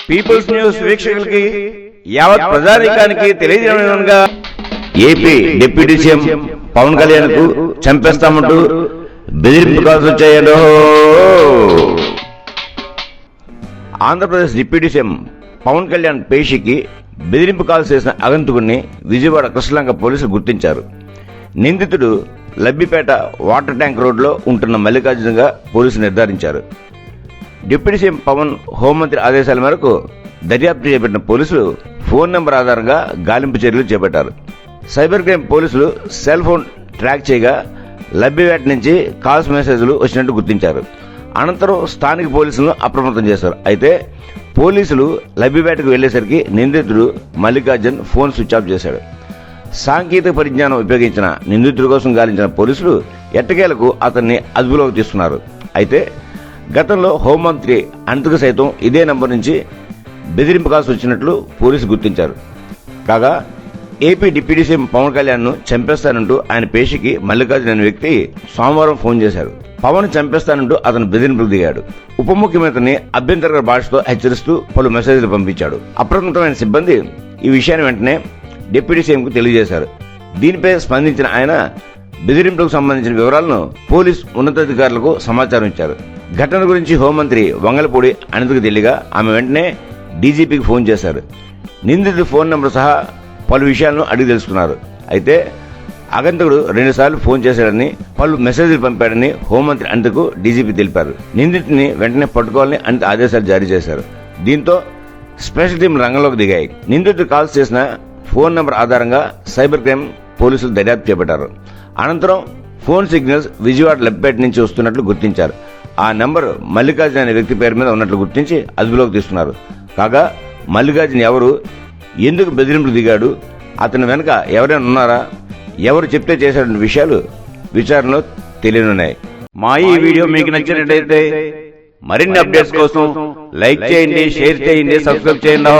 Peoples news వీక్షకులకి యావత్ ప్రజానీకానికి తెలియజేయడంగా AP deputy CM Pawan Kalyan కు చంపేస్తామంటూ బెదిరింపు కాల్స్ వచ్చాయో. ఆంధ్రప్రదేశ్ డిప్యూటీ సీఎం పవన్ కళ్యాణ్ పేషికి బెదిరింపు కాల్స్ చేసిన అగంతకుడిని విజయవాడ కృష్ణలంక పోలీసులు గుర్తించారు. నిందితుడు లబ్బిపేట వాటర్ ట్యాంక్ రోడ్లో ఉంటున్న మల్లికార్జునగా పోలీసులు నిర్ధారించారు. డిప్యూటీ సీఎం పవన్ హోంమంత్రి ఆదేశాల మేరకు దర్యాప్తు చేపట్టిన పోలీసులు ఫోన్ నెంబర్ ఆధారంగా గాలింపు చర్యలు చేపట్టారు. సైబర్ క్రైమ్ పోలీసులు సెల్ ఫోన్ ట్రాక్ చేయగా లబ్బిపేట నుంచి కాల్స్ మెసేజ్లు వచ్చినట్టు గుర్తించారు. అనంతరం స్థానిక పోలీసులను అప్రమత్తం చేశారు. అయితే పోలీసులు లబ్బిపేటకు వెళ్లేసరికి నిందితుడు మల్లికార్జున్ ఫోన్ స్విచ్ ఆఫ్ చేశాడు. సాంకేతిక పరిజ్ఞానం ఉపయోగించిన నిందితుడి కోసం గాలించిన పోలీసులు ఎట్టకేలకు అతన్ని అదుపులోకి తీసుకున్నారు. అయితే గతంలో హోంమంత్రి అనంతకు సైతం ఇదే నంబర్ నుంచి బెదిరింపు కాల్స్ వచ్చినట్లు పోలీసులు గుర్తించారు. కాగా AP deputy CM Pawan Kalyan ను చంపేస్తానంటూ ఆయన పేషికి మల్లికార్జున అనే వ్యక్తి సోమవారం ఫోన్ చేశారు. పవన్ చంపేస్తానంటూ అతను బెదిరింపులకు దిగాడు. ఉప ముఖ్యమంత్రిని అభ్యంతరకర భాషతో హెచ్చరిస్తూ పలు మెసేజ్లు పంపించాడు. అప్రమత్తమైన సిబ్బంది ఈ విషయాన్ని వెంటనే డిప్యూటీ సీఎంకు తెలియజేశారు. దీనిపై స్పందించిన ఆయన బెదిరింపులకు సంబంధించిన వివరాలను పోలీస్ ఉన్నతాధికారులకు సమాచారం ఇచ్చారు. ఘటన గురించి హోంమంత్రి వంగలపూడి అనితకు తెలియగా ఆమె వెంటనే డీజీపీకి ఫోన్ చేశారు. నిందితుడి ఫోన్ నెంబర్ సహా పలు విషయాలను అడిగి తెలుసుకున్నారు. అయితే ఆగంతకుడు 2 సార్లు ఫోన్ చేశాడని, పలు మెసేజ్లు పంపాడని హోంమంత్రి అనితకు డీజీపీ తెలిపారు. నిందితుడిని వెంటనే పట్టుకోవాలని అనిత ఆదేశాలు జారీ చేశారు. దీంతో స్పెషల్ టీం రంగంలోకి దిగాయి. నిందితుడు కాల్స్ చేసిన ఫోన్ నెంబర్ ఆధారంగా సైబర్ క్రైమ్ పోలీసులు దర్యాప్తు చేపట్టారు. అనంతరం ఫోన్ సిగ్నల్స్ విజయవాడ లబ్బిపేట నుంచి వస్తున్నట్లు గుర్తించారు. ఆ నెంబర్ మల్లికార్జున అనే వ్యక్తి పేరు మీద ఉన్నట్లు గుర్తించి అదుపులోకి తీసుకున్నారు. కాగా మల్లికార్జున ఎవరు, ఎందుకు బెదిరింపులు దిగాడు, అతని వెనక ఎవరైనా ఉన్నారా, ఎవరు చెప్తే చేశాడన్న విషయాలు విచారణలో తెలియనున్నాయి. మా ఈ వీడియో మీకు నచ్చినట్లయితే మరిన్ని అప్డేట్స్ కోసం లైక్ చేయండి, షేర్ చేయండి, సబ్స్క్రైబ్ చేయండి.